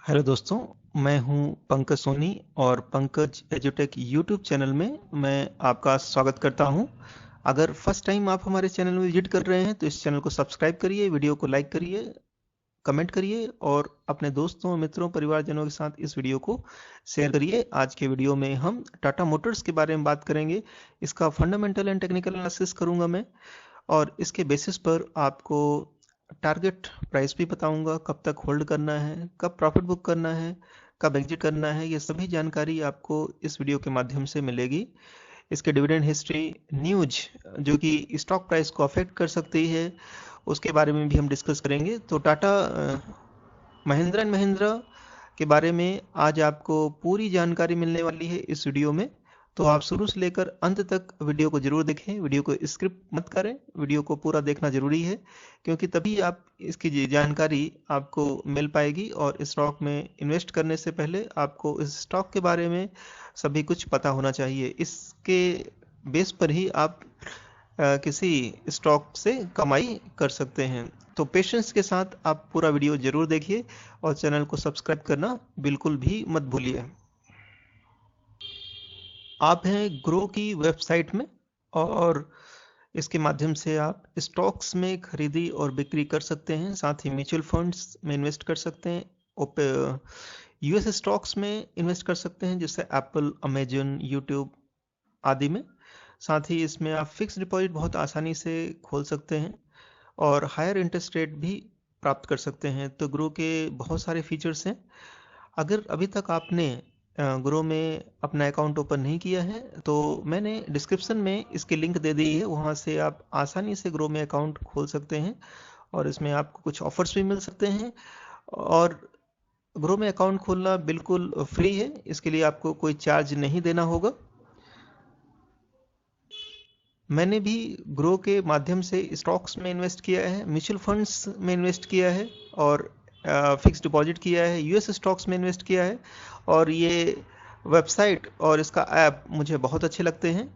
Hello दोस्तों, मैं हूं पंकज सोनी और पंकज एजुटेक यूट्यूब चैनल में मैं आपका स्वागत करता हूं। अगर फर्स्ट टाइम आप हमारे चैनल में विजिट कर रहे हैं तो इस चैनल को सब्सक्राइब करिए, वीडियो को लाइक करिए, कमेंट करिए और अपने दोस्तों, मित्रों, परिवारजनों के साथ इस वीडियो को शेयर करिए। आज के वीडियो में हम टाटा मोटर्स के बारे में बात करेंगे। इसका फंडामेंटल एंड टेक्निकल एनालिसिस करूंगा मैं और इसके बेसिस पर आपको टारगेट प्राइस भी बताऊंगा, कब तक होल्ड करना है, कब प्रॉफिट बुक करना है, कब एग्जिट करना है। ये सभी जानकारी आपको इस वीडियो के माध्यम से मिलेगी। इसके डिविडेंड हिस्ट्री, न्यूज जो कि स्टॉक प्राइस को अफेक्ट कर सकती है, उसके बारे में भी हम डिस्कस करेंगे। तो टाटा महिंद्रा एंड महिंद्रा के बारे में आज आपको पूरी जानकारी मिलने वाली है इस वीडियो में। तो आप शुरू से लेकर अंत तक वीडियो को जरूर देखें, वीडियो को स्किप मत करें, वीडियो को पूरा देखना जरूरी है क्योंकि तभी आप इसकी जानकारी आपको मिल पाएगी। और स्टॉक में इन्वेस्ट करने से पहले आपको इस स्टॉक के बारे में सभी कुछ पता होना चाहिए। इसके बेस पर ही आप किसी स्टॉक से कमाई कर सकते हैं। तो पेशेंस के साथ आप पूरा वीडियो जरूर देखिए और चैनल को सब्सक्राइब करना बिल्कुल भी मत भूलिए। आप हैं ग्रो की वेबसाइट में और इसके माध्यम से आप स्टॉक्स में खरीदी और बिक्री कर सकते हैं, साथ ही म्यूचुअल फंड्स में इन्वेस्ट कर सकते हैं, यूएस स्टॉक्स में इन्वेस्ट कर सकते हैं जैसे एप्पल, अमेजन, यूट्यूब आदि में। साथ ही इसमें आप फिक्स डिपॉजिट बहुत आसानी से खोल सकते हैं और हायर इंटरेस्ट रेट भी प्राप्त कर सकते हैं। तो ग्रो के बहुत सारे फीचर्स हैं। अगर अभी तक आपने ग्रो में अपना अकाउंट ओपन नहीं किया है तो मैंने डिस्क्रिप्शन में इसकी लिंक दे दी है, वहाँ से आप आसानी से ग्रो में अकाउंट खोल सकते हैं और इसमें आपको कुछ ऑफर्स भी मिल सकते हैं। और ग्रो में अकाउंट खोलना बिल्कुल फ्री है, इसके लिए आपको कोई चार्ज नहीं देना होगा। मैंने भी ग्रो के माध्यम से स्टॉक्स में इन्वेस्ट किया है, म्यूचुअल फंड्स में इन्वेस्ट किया है और फिक्स डिपॉजिट किया है, यूएस स्टॉक्स में इन्वेस्ट किया है। और ये वेबसाइट और इसका ऐप मुझे बहुत अच्छे लगते हैं।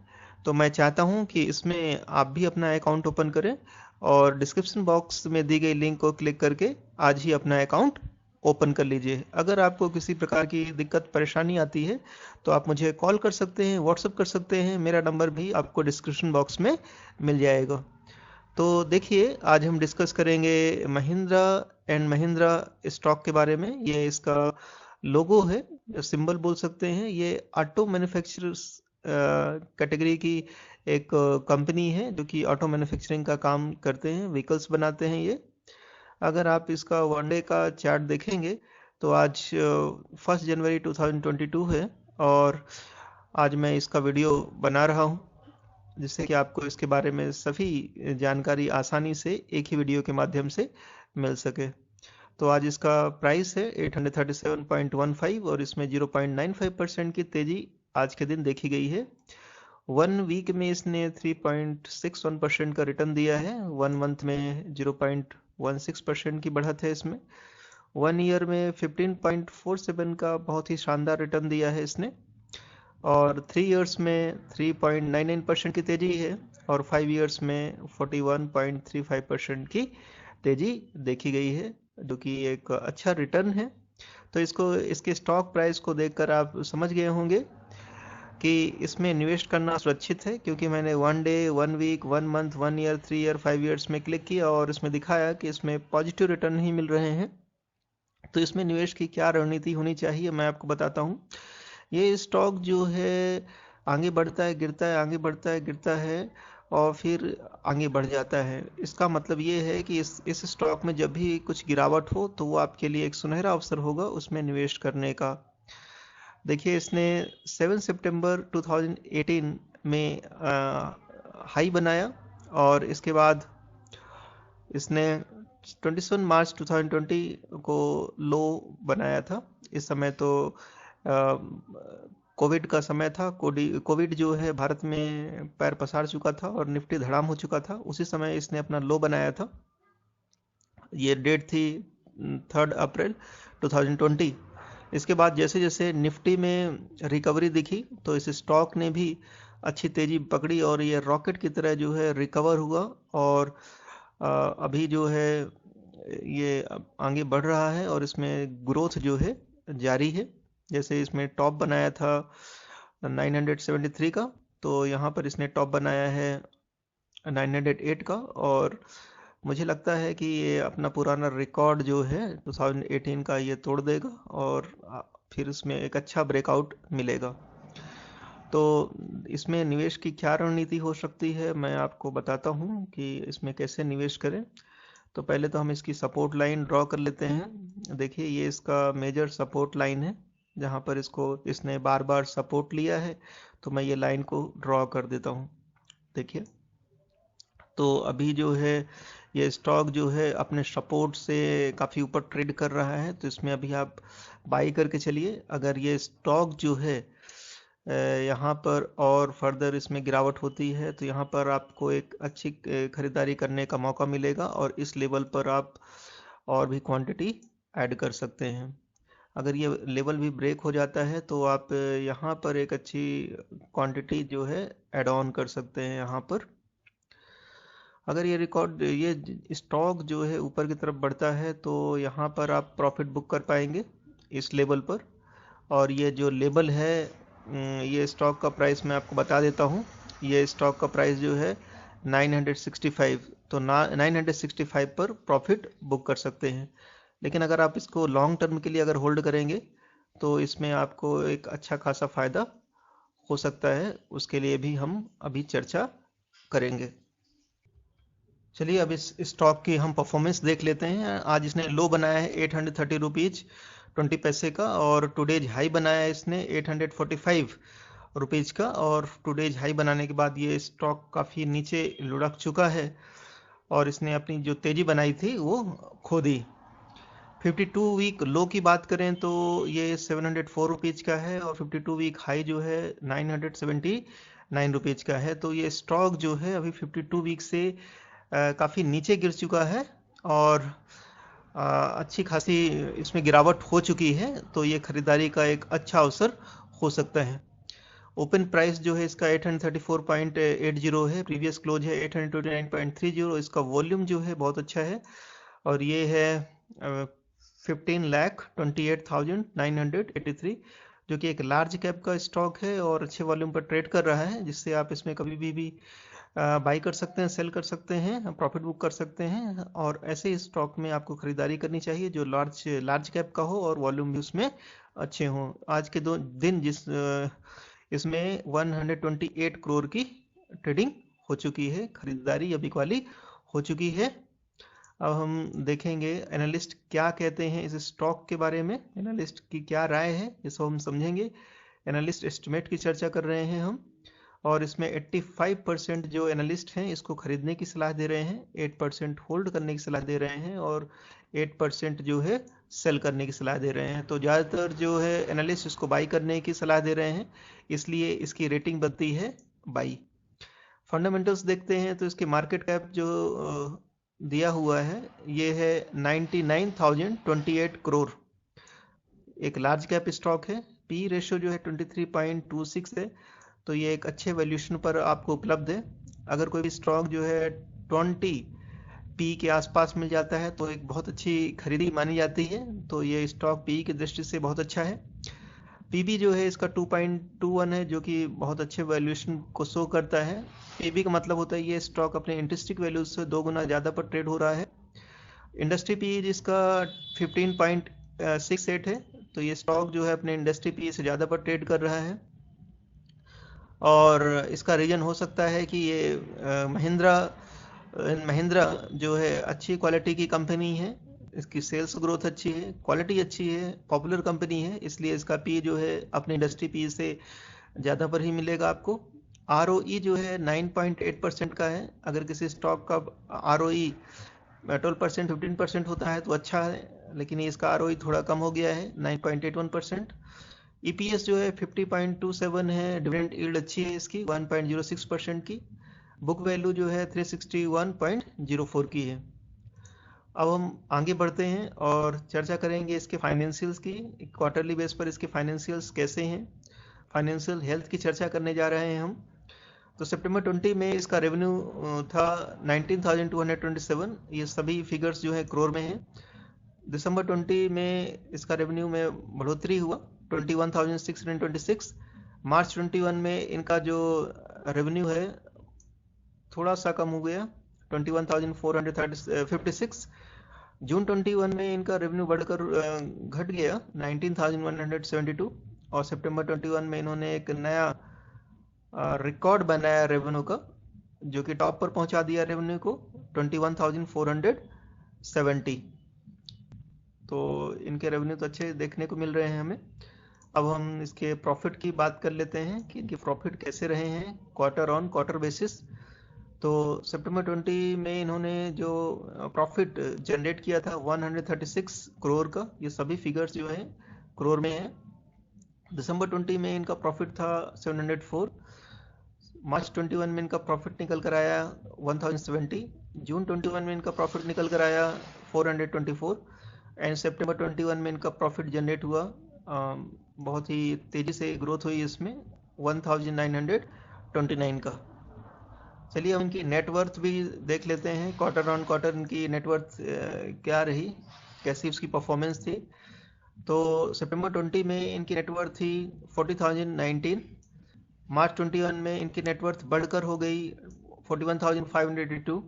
तो मैं चाहता हूँ कि इसमें आप भी अपना अकाउंट ओपन करें और डिस्क्रिप्शन बॉक्स में दी गई लिंक को क्लिक करके आज ही अपना अकाउंट ओपन कर लीजिए। अगर आपको किसी प्रकार की दिक्कत परेशानी आती है तो आप मुझे कॉल कर सकते हैं, व्हाट्सअप कर सकते हैं, मेरा नंबर भी आपको डिस्क्रिप्शन बॉक्स में मिल जाएगा। तो देखिए, आज हम डिस्कस करेंगे महिंद्रा एंड महिंद्रा स्टॉक के बारे में। ये इसका लोगो है, सिंबल बोल सकते हैं। ये ऑटो मैन्युफैक्चरर्स कैटेगरी की एक कंपनी है जो कि ऑटो मैन्युफैक्चरिंग का काम करते हैं, व्हीकल्स बनाते हैं ये। अगर आप इसका वन डे का चार्ट देखेंगे तो आज 1 जनवरी 2022 है और आज मैं इसका वीडियो बना रहा हूँ जिससे कि आपको इसके बारे में सभी जानकारी आसानी से एक ही वीडियो के माध्यम से मिल सके। तो आज इसका प्राइस है 837.15 और इसमें 0.95% की तेजी आज के दिन देखी गई है। 1 वीक में इसने 3.61% का रिटर्न दिया है, 1 मंथ में 0.16% की बढ़त है इसमें, 1 ईयर में 15.47 का बहुत ही शानदार रिटर्न दिया है इसने और 3 ईयर्स में 3.99% की तेजी है और 5 ईयर्स में 41.35% की तेजी देखी गई है जो कि एक अच्छा रिटर्न है। तो इसको, इसके स्टॉक प्राइस को देखकर आप समझ गए होंगे कि इसमें इन्वेस्ट करना सुरक्षित है क्योंकि मैंने 1 day, 1 week, 1 month, 1 year, 3 year, 5 years में क्लिक किया और इसमें दिखाया कि इसमें पॉजिटिव रिटर्न ही मिल रहे हैं। तो इसमें निवेश की क्या रणनीति होनी चाहिए मैं आपको बताता हूँ। ये स्टॉक जो है आगे बढ़ता है, गिरता है, आगे बढ़ता है, गिरता है और फिर आगे बढ़ जाता है। इसका मतलब ये है कि इस स्टॉक में जब भी कुछ गिरावट हो तो वो आपके लिए एक सुनहरा अवसर होगा उसमें निवेश करने का। देखिए, इसने 7 सितंबर 2018 में हाई बनाया और इसके बाद इसने 21 मार्च 2020 को लो बनाया था। इस समय तो कोविड का समय था, कोविड जो है भारत में पैर पसार चुका था और निफ्टी धड़ाम हो चुका था, उसी समय इसने अपना लो बनाया था। ये डेट थी 3 अप्रैल 2020। इसके बाद जैसे जैसे निफ्टी में रिकवरी दिखी तो इस स्टॉक ने भी अच्छी तेजी पकड़ी और ये रॉकेट की तरह जो है रिकवर हुआ और अभी जो है ये आगे बढ़ रहा है और इसमें ग्रोथ जो है जारी है। जैसे इसमें टॉप बनाया था 973 का, तो यहाँ पर इसने टॉप बनाया है 908 का, और मुझे लगता है कि ये अपना पुराना रिकॉर्ड जो है 2018 का ये तोड़ देगा और फिर इसमें एक अच्छा ब्रेकआउट मिलेगा। तो इसमें निवेश की क्या रणनीति हो सकती है, मैं आपको बताता हूँ कि इसमें कैसे निवेश करें। तो पहले तो हम इसकी सपोर्ट लाइन ड्रॉ कर लेते हैं। देखिए ये इसका मेजर सपोर्ट लाइन है, जहाँ पर इसने बार बार सपोर्ट लिया है। तो मैं ये लाइन को ड्रॉ कर देता हूँ। देखिए, तो अभी जो है ये स्टॉक जो है अपने सपोर्ट से काफ़ी ऊपर ट्रेड कर रहा है, तो इसमें अभी आप बाई करके चलिए। अगर ये स्टॉक जो है यहाँ पर और फर्दर इसमें गिरावट होती है, तो यहाँ पर आपको एक अच्छी खरीदारी करने का मौका मिलेगा और इस लेवल पर आप और भी क्वांटिटी ऐड कर सकते हैं। अगर ये लेवल भी ब्रेक हो जाता है तो आप यहाँ पर एक अच्छी क्वांटिटी जो है ऐड ऑन कर सकते हैं यहाँ पर। अगर ये स्टॉक जो है ऊपर की तरफ बढ़ता है तो यहाँ पर आप प्रॉफिट बुक कर पाएंगे इस लेवल पर। और ये जो लेवल है, ये स्टॉक का प्राइस मैं आपको बता देता हूँ। ये स्टॉक का प्राइस जो है 965, तो 965 पर प्रॉफिट बुक कर सकते हैं। लेकिन अगर आप इसको लॉन्ग टर्म के लिए अगर होल्ड करेंगे तो इसमें आपको एक अच्छा खासा फायदा हो सकता है, उसके लिए भी हम अभी चर्चा करेंगे। चलिए अब इस स्टॉक की हम परफॉर्मेंस देख लेते हैं। आज इसने लो बनाया है 830 रुपीज 20 पैसे का, और टुडेज हाई बनाया है इसने 845 रुपीज का। और टुडेज हाई बनाने के बाद ये स्टॉक काफ़ी नीचे लुढ़क चुका है और इसने अपनी जो तेज़ी बनाई थी वो खो दी। 52 वीक लो की बात करें तो ये 704 रुपीज का है, और 52 वीक हाई जो है 979 रुपीज का है। तो ये स्टॉक जो है अभी 52 वीक से काफ़ी नीचे गिर चुका है और अच्छी खासी इसमें गिरावट हो चुकी है। तो ये खरीदारी का एक अच्छा अवसर हो सकता है। ओपन प्राइस जो है इसका 834.80 है, प्रीवियस क्लोज है 829.30। इसका वॉल्यूम जो है बहुत अच्छा है और ये है 15,28,983, जो कि एक लार्ज कैप का स्टॉक है और अच्छे वॉल्यूम पर ट्रेड कर रहा है, जिससे आप इसमें कभी भी बाई कर सकते हैं, सेल कर सकते हैं, प्रॉफिट बुक कर सकते हैं। और ऐसे स्टॉक में आपको खरीदारी करनी चाहिए जो लार्ज कैप का हो और वॉल्यूम भी उसमें अच्छे हों। आज के दिन इसमें 128 करोड़ की ट्रेडिंग हो चुकी है, खरीदारी अभी वाली हो चुकी है। अब हम देखेंगे एनालिस्ट क्या कहते हैं इस स्टॉक के बारे में, एनालिस्ट की क्या राय है, इसको हम समझेंगे। एनालिस्ट एस्टिमेट की चर्चा कर रहे हैं हम, और इसमें 85% जो एनालिस्ट हैं इसको खरीदने की सलाह दे रहे हैं, 8% होल्ड करने की सलाह दे रहे हैं और 8% जो है सेल करने की सलाह दे रहे हैं। तो ज़्यादातर जो है एनालिस्ट इसको बाई करने की सलाह दे रहे हैं, इसलिए इसकी रेटिंग बनती है बाई। फंडामेंटल्स देखते हैं तो इसके मार्केट कैप जो दिया हुआ है ये है 99,028 करोड़। एक लार्ज कैप स्टॉक है। पी रेशियो जो है 23.26 है, तो ये एक अच्छे वैल्यूएशन पर आपको उपलब्ध है। अगर कोई भी स्टॉक जो है 20 पी के आसपास मिल जाता है तो एक बहुत अच्छी खरीदी मानी जाती है। तो ये स्टॉक पी की दृष्टि से बहुत अच्छा है। पीबी जो है इसका 2.21 है, जो कि बहुत अच्छे वैल्यूएशन को शो करता है। पीबी का मतलब होता है ये स्टॉक अपने इंटरेस्टिक वैल्यू से 2 गुना ज़्यादा पर ट्रेड हो रहा है। इंडस्ट्री पी जिसका 15.68 है, तो ये स्टॉक जो है अपने इंडस्ट्री पी से ज़्यादा पर ट्रेड कर रहा है। और इसका रीजन हो सकता है कि ये महिंद्रा जो है अच्छी क्वालिटी की कंपनी है, इसकी सेल्स ग्रोथ अच्छी है, क्वालिटी अच्छी है, पॉपुलर कंपनी है, इसलिए इसका पी जो है अपने इंडस्ट्री पी से ज़्यादा पर ही मिलेगा आपको। ROE जो है 9.8% का है। अगर किसी स्टॉक का ROE 12% 15% होता है तो अच्छा है, लेकिन इसका ROE थोड़ा कम हो गया है 9.81%। EPS जो है 50.27 है, डिविडेंड यील्ड अच्छी है इसकी 1.06% की। बुक वैल्यू जो है 361.04 की है। अब हम आगे बढ़ते हैं और चर्चा करेंगे इसके फाइनेंशियल्स की। क्वार्टरली बेस पर इसके फाइनेंशियल्स कैसे हैं, फाइनेंशियल हेल्थ की चर्चा करने जा रहे हैं हम। तो सितंबर 20 में इसका रेवेन्यू था 19,227। ये सभी फिगर्स जो है करोड़ में हैं। दिसंबर 20 में इसका रेवेन्यू में बढ़ोतरी हुआ 21,626। मार्च 21 में इनका जो रेवेन्यू है थोड़ा सा कम हो गया 21,456। जून 21 में इनका रेवेन्यू बढ़कर घट गया 19,172। और सितंबर 21 में इन्होंने एक नया रिकॉर्ड बनाया रेवेन्यू का, जो कि टॉप पर पहुंचा दिया रेवेन्यू को 21,470। तो इनके रेवेन्यू तो अच्छे देखने को मिल रहे हैं हमें। अब हम इसके प्रॉफिट की बात कर लेते हैं कि इनके प्रॉफिट कैसे रहे हैं क्वार्टर ऑन क्वार्टर बेसिस। तो सितंबर 20 में इन्होंने जो प्रॉफिट जनरेट किया था 136 करोड़ का, ये सभी फिगर्स जो हैं करोड़ में हैं। दिसंबर 20 में इनका प्रॉफिट था 704। मार्च 21 में इनका प्रॉफिट निकल कर आया 1070। जून 21 में इनका प्रॉफिट निकल कर आया 424। एंड सितंबर 21 में इनका प्रॉफिट जनरेट हुआ, बहुत ही तेज़ी से ग्रोथ हुई इसमें 1929 का। चलिए हम इनकी नेटवर्थ भी देख लेते हैं। क्वार्टर ऑन क्वार्टर इनकी नेटवर्थ क्या रही, कैसी उसकी परफॉर्मेंस थी। तो सितंबर 20 में इनकी नेटवर्थ थी 40,019। मार्च 21 में इनकी नेटवर्थ बढ़कर हो गई 41,582।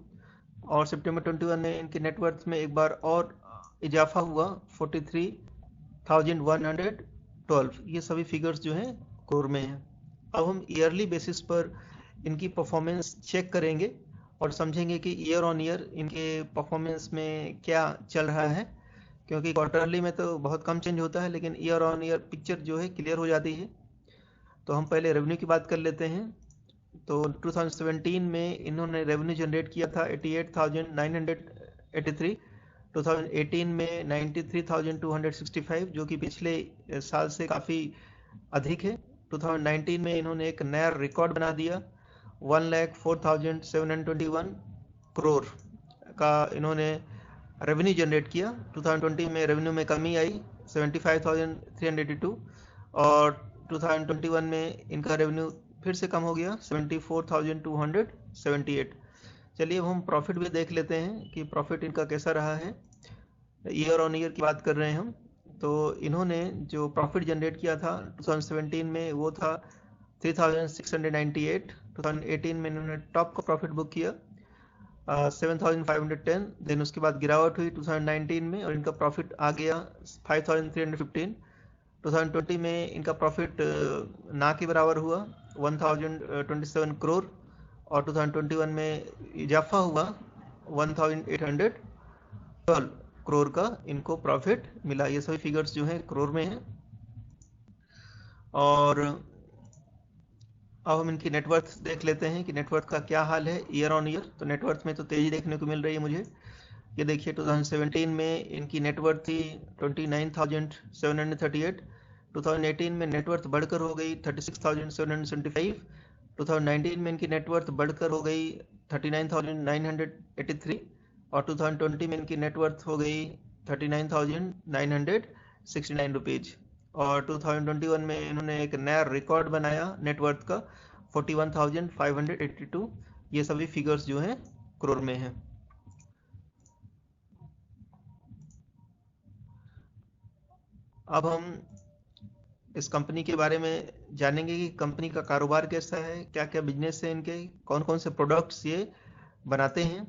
और सितंबर 21 में इनकी नेटवर्थ में एक बार और इजाफा हुआ 43,112। ये सभी फिगर्स जो हैं करोड़ में हैं। अब हम ईयरली बेसिस पर इनकी परफॉर्मेंस चेक करेंगे और समझेंगे कि ईयर ऑन ईयर इनके परफॉर्मेंस में क्या चल रहा है, क्योंकि क्वार्टरली में तो बहुत कम चेंज होता है, लेकिन ईयर ऑन ईयर पिक्चर जो है क्लियर हो जाती है। तो हम पहले रेवेन्यू की बात कर लेते हैं। तो 2017 में इन्होंने रेवेन्यू जनरेट किया था 88,983। 2018 में 93,265, जो कि पिछले साल से काफ़ी अधिक है। 2019 में इन्होंने एक नया रिकॉर्ड बना दिया 1,04,721 करोड़ का इन्होंने रेवेन्यू जनरेट किया। 2020 में रेवेन्यू में कमी आई 75,382। और 2021 में इनका रेवेन्यू फिर से कम हो गया 74,278। चलिए अब हम प्रॉफिट भी देख लेते हैं कि प्रॉफिट इनका कैसा रहा है। ईयर ऑन ईयर की बात कर रहे हैं हम। तो इन्होंने जो प्रॉफिट जनरेट किया था 2017 में वो था 3,698। 2018 में इन्होंने टॉप का प्रॉफिट बुक किया 7,510। देन उसके बाद गिरावट हुई 2019 में और इनका प्रॉफिट आ गया 5,315। 2020 में इनका प्रॉफिट ना के बराबर हुआ 1,027 करोड़। और 2021 में इजाफा हुआ 1,812 करोड़ का इनको प्रॉफिट मिला। ये सभी फिगर्स जो हैं करोड़ में हैं। और अब हम इनकी नेटवर्थ देख लेते हैं कि नेटवर्थ का क्या हाल है ईयर ऑन ईयर। तो नेटवर्थ में तो तेजी देखने को मिल रही है मुझे। ये देखिए 2017 में इनकी नेटवर्थ थी 29,738। 2018 में नेटवर्थ बढ़कर हो गई 36,775। 2019 में इनकी नेटवर्थ बढ़कर हो गई 39,983। और 2020 में इनकी नेटवर्थ हो गई 39,969 रुपीज। और 2021 में इन्होंने एक नया रिकॉर्ड बनाया नेटवर्थ का 41,582। ये सभी फिगर्स जो हैं करोड़ में हैं। अब हम इस कंपनी के बारे में जानेंगे कि कंपनी का कारोबार कैसा है, क्या क्या बिजनेस है इनके, कौन कौन से प्रोडक्ट्स ये बनाते हैं।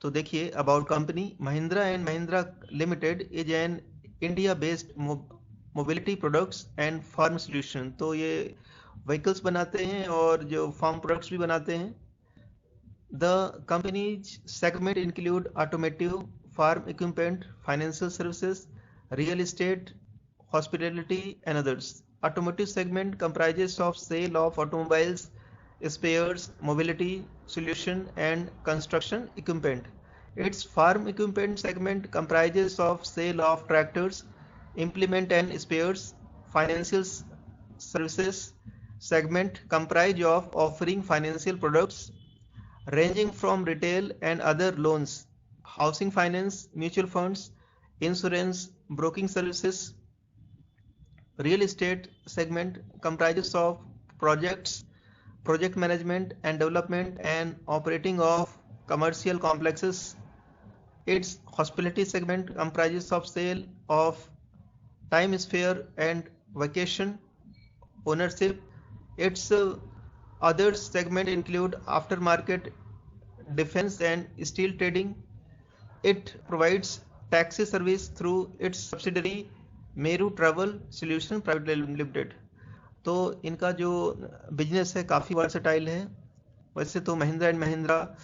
तो देखिए about company. Mahindra and Mahindra limited is an India based mobility products and farm solution. तो ये व्हीकल्स बनाते हैं और जो फार्म प्रोडक्ट्स भी बनाते हैं। The company's segment include automotive, farm equipment, financial services, real estate, hospitality and others. Automotive segment comprises of sale of automobiles, spares, mobility solution and construction equipment. Its farm equipment segment comprises of sale of tractors, implement and spares. Financial services segment comprise of offering financial products ranging from retail and other loans, housing finance, mutual funds, insurance, broking services. Real estate segment comprises of projects, project management and development and operating of commercial complexes. Its hospitality segment comprises of sale of time sphere and vacation ownership. Its other segment include aftermarket, defense and steel trading. It provides taxi service through its subsidiary Meru travel solution private limited. तो इनका जो business है काफ़ी versatile है। वैसे तो Mahindra and Mahindra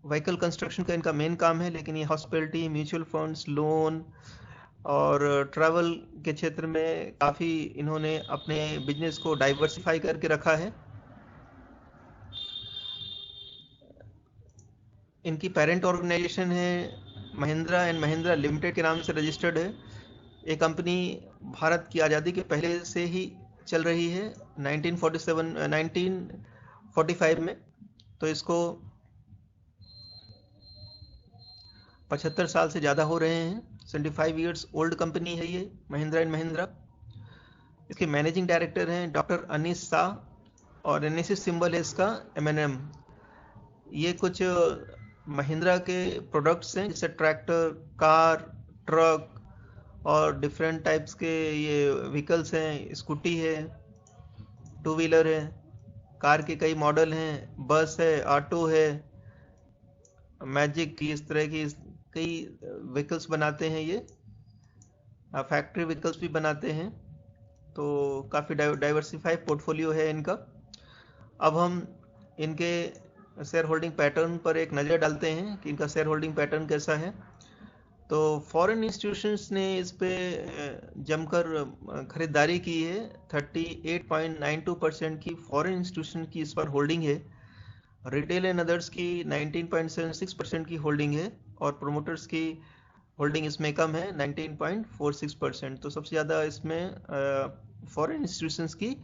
vehicle construction का इनका मेन काम है, लेकिन ये हॉस्पिटलिटी, म्यूचुअल फंड्स, लोन और ट्रैवल के क्षेत्र में काफ़ी इन्होंने अपने बिजनेस को डाइवर्सिफाई करके रखा है। इनकी पेरेंट ऑर्गेनाइजेशन है महिंद्रा एंड महिंद्रा लिमिटेड के नाम से रजिस्टर्ड है। ये कंपनी भारत की आज़ादी के पहले से ही चल रही है 1945 में। तो इसको 75 साल से ज़्यादा हो रहे हैं। 75 इयर्स ओल्ड कंपनी है ये महिंद्रा एंड महिंद्रा। इसके मैनेजिंग डायरेक्टर हैं डॉक्टर अनीस शाह और एनएसएस सिंबल है इसका MNM। ये कुछ महिंद्रा के प्रोडक्ट्स हैं जैसे ट्रैक्टर, कार, ट्रक और डिफरेंट टाइप्स के ये व्हीकल्स हैं। स्कूटी है, टू व्हीलर है, कार के कई मॉडल हैं, बस है, ऑटो है, मैजिक की, इस तरह की कई व्हीकल्स बनाते हैं ये। फैक्ट्री व्हीकल्स भी बनाते हैं। तो काफ़ी डाइवर्सिफाइड पोर्टफोलियो है इनका। अब हम इनके शेयर होल्डिंग पैटर्न पर एक नज़र डालते हैं कि इनका शेयर होल्डिंग पैटर्न कैसा है। तो फॉरेन इंस्टीट्यूशंस ने इस पे जमकर खरीदारी की है। 38.92% की फॉरेन इंस्टीट्यूशन की इस पर होल्डिंग है। रिटेल एंड अदर्स की 19.76% की होल्डिंग है और प्रोमोटर्स की होल्डिंग इसमें कम है 19.46%। तो सबसे ज़्यादा इसमें फॉरेन इंस्टीट्यूशंस की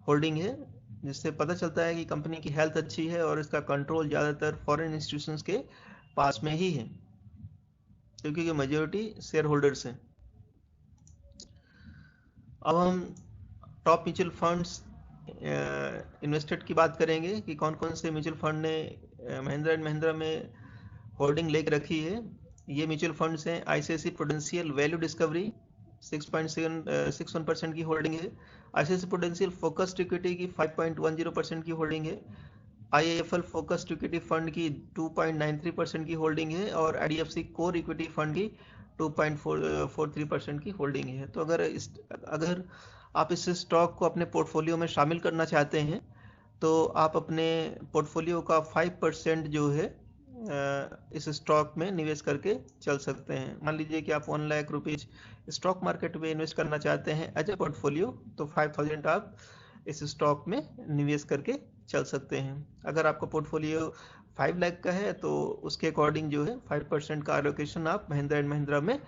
होल्डिंग है, जिससे पता चलता है कि कंपनी की हेल्थ अच्छी है और इसका कंट्रोल ज़्यादातर फॉरेन इंस्टीट्यूशंस के पास में ही है, क्योंकि ये मेजॉरिटी शेयर होल्डर्स हैं। अब हम टॉप म्यूचुअल फंड्स इन्वेस्टेड की बात करेंगे कि कौन कौन से म्यूचुअल फंड ने महिंद्रा एंड महिंद्रा में होल्डिंग लेकर रखी है। ये म्यूचुअल फंड्स हैं आईसीआईसी प्रूडेंशियल वैल्यू डिस्कवरी 6.61% की होल्डिंग है। आईसीआईसी प्रूडेंशियल फोकस्ड इक्विटी की 5.10% की होल्डिंग है। IIFL फोकस्ड इक्विटी फंड की 2.93% की होल्डिंग है और IDFC कोर इक्विटी फंड की 2.43% की होल्डिंग है। तो अगर आप इस स्टॉक को अपने पोर्टफोलियो में शामिल करना चाहते हैं तो आप अपने पोर्टफोलियो का 5% जो है इस स्टॉक में निवेश करके चल सकते हैं। मान लीजिए कि आप 1 लाख रुपीज स्टॉक मार्केट में इन्वेस्ट करना चाहते हैं एज ए पोर्टफोलियो, तो 5000 आप इस स्टॉक में निवेश करके चल सकते हैं। अगर आपका पोर्टफोलियो 5 लाख का है तो उसके अकॉर्डिंग जो है 5% का एलोकेशन आप महिंद्रा एंड महिंद्रा में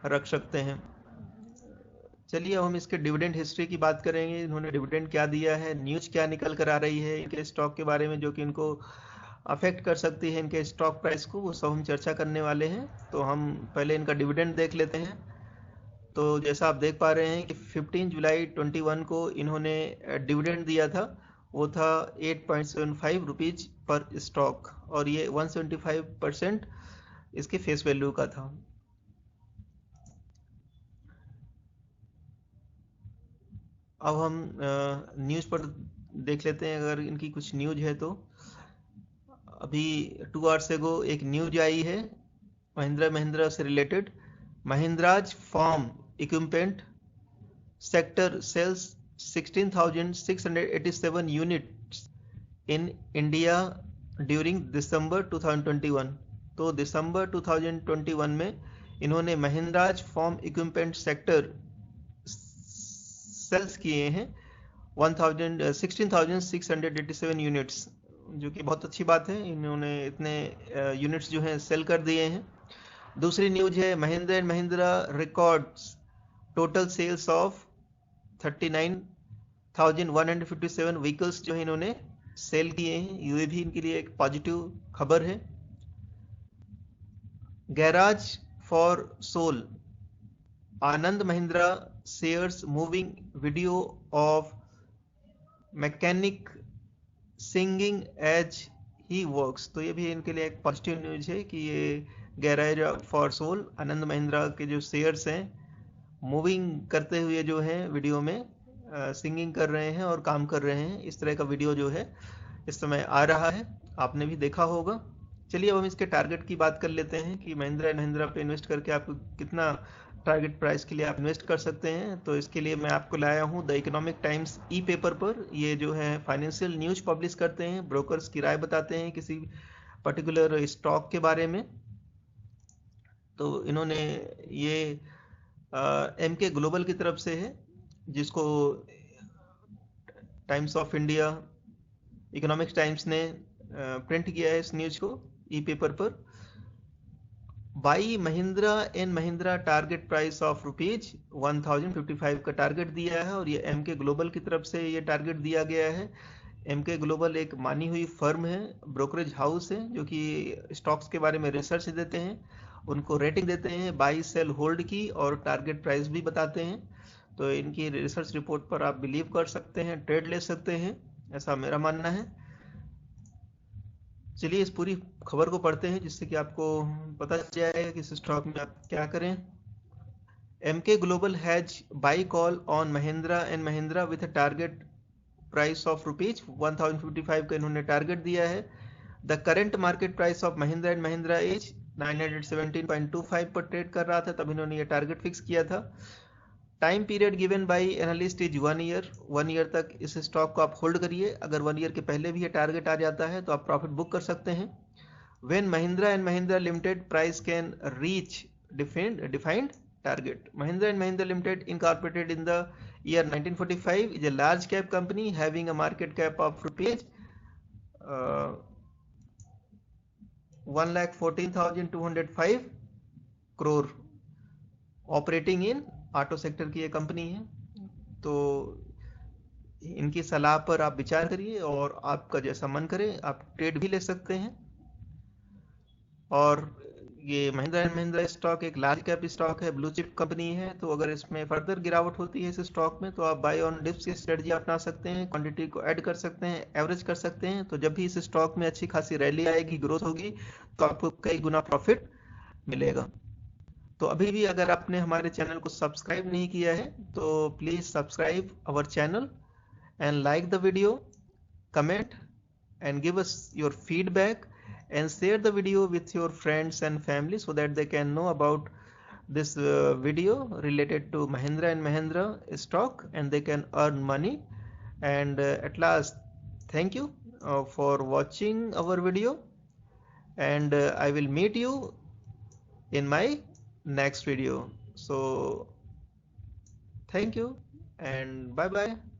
रख सकते हैं। चलिए अब हम इसके डिविडेंड हिस्ट्री की बात करेंगे। इन्होंने डिविडेंड क्या दिया है, न्यूज क्या निकल कर आ रही है इनके स्टॉक के बारे में जो कि इनको अफेक्ट कर सकती है इनके स्टॉक प्राइस को, वो सब हम चर्चा करने वाले हैं। तो हम पहले इनका डिविडेंड देख लेते हैं। तो जैसा आप देख पा रहे हैं कि 15 जुलाई 21 को इन्होंने डिविडेंड दिया था, वो था 8.75 रुपीज पर स्टॉक और ये 175% इसके फेस वैल्यू का था। अब हम न्यूज़ पर देख लेते हैं अगर इनकी कुछ न्यूज है तो। अभी 2 आवर्स एगो एक न्यूज आई है महिंद्रा महिंद्रा से रिलेटेड। Mahindra's farm equipment sector sales 16,687 units in India during December 2021। तो दिसंबर 2021 में इन्होंने Mahindra's farm equipment sector sales किए हैं 16,687 यूनिट्स, जो कि बहुत अच्छी बात है। इन्होंने इतने यूनिट्स जो हैं सेल कर दिए हैं। दूसरी न्यूज है Mahindra and Mahindra records total sales of 39,157 vehicles जो है इन्होंने सेल किए हैं। ये भी इनके लिए एक पॉजिटिव खबर है। Garage for soul, Anand Mahindra shares moving video of mechanic singing as he works. तो ये भी इनके लिए एक पॉजिटिव न्यूज है कि ये garage for soul Anand Mahindra के जो शेयर्स हैं मूविंग करते हुए जो है वीडियो में सिंगिंग कर रहे हैं और काम कर रहे हैं। इस तरह का वीडियो जो है इस समय आ रहा है, आपने भी देखा होगा। चलिए अब हम इसके टारगेट की बात कर लेते हैं कि महिंद्रा एंड महिंद्रा पे इन्वेस्ट करके आप कितना टारगेट प्राइस के लिए आप इन्वेस्ट कर सकते हैं। तो इसके लिए मैं आपको लाया हूँ the economic times E paper पर। ये जो है फाइनेंशियल न्यूज पब्लिश करते हैं, ब्रोकर्स की राय बताते हैं किसी पर्टिकुलर स्टॉक के बारे में। तो इन्होंने ये एम के ग्लोबल की तरफ से है, जिसको times of India economics times ने प्रिंट किया है इस न्यूज को ई पेपर पर। By Mahindra and Mahindra target price of ₹1055 का टारगेट दिया है और ये एम के ग्लोबल की तरफ से ये टारगेट दिया गया है। एम के ग्लोबल एक मानी हुई फर्म है, ब्रोकरेज हाउस है, जो कि स्टॉक्स के बारे में रिसर्च देते हैं, उनको रेटिंग देते हैं बाई सेल होल्ड की और टारगेट प्राइस भी बताते हैं। तो इनकी रिसर्च रिपोर्ट पर आप बिलीव कर सकते हैं, ट्रेड ले सकते हैं, ऐसा मेरा मानना है। चलिए इस पूरी खबर को पढ़ते हैं जिससे कि आपको पता चल जाएगा कि इस स्टॉक में आप क्या करें। MK Global has buy call on Mahindra and Mahindra with a target price of ₹1055 का इन्होंने टारगेट दिया है। The current market price of Mahindra and Mahindra is 917.25 पर ट्रेड कर रहा था, तब इन्होंने ये टारगेट फिक्स किया था। Time period given by analyst is 1 year. 1 year तक इस स्टॉक को आप होल्ड करिए। अगर 1 ईयर के पहले भी ये टारगेट आ जाता है तो आप प्रॉफिट बुक कर सकते हैं। When Mahindra and Mahindra limited price can reach defined target. Mahindra and Mahindra limited incorporated in the year 1945 is a large cap company having a market cap of ₹1,14,205 crore, operating in auto sector की ये company है। तो इनकी सलाह पर आप विचार करिए और आपका जैसा मन करे आप ट्रेड भी ले सकते हैं। और ये महिंद्रा एंड महिंद्रा स्टॉक एक लार्ज कैप स्टॉक है, ब्लू चिप कंपनी है। तो अगर इसमें फर्दर गिरावट होती है इस स्टॉक में तो आप बाय ऑन डिप्स की स्ट्रेटजी अपना सकते हैं, क्वांटिटी को ऐड कर सकते हैं, एवरेज कर सकते हैं। तो जब भी इस स्टॉक में अच्छी खासी रैली आएगी, ग्रोथ होगी, तो आपको कई गुना प्रॉफिट मिलेगा। तो अभी भी अगर आपने हमारे चैनल को सब्सक्राइब नहीं किया है तो please subscribe our channel and like the video, comment and give us your feedback and share the video with your friends and family so that they can know about this video related to Mahindra and Mahindra stock and they can earn money. And at last, thank you for watching our video, and I will meet you in my next video. So thank you and bye bye.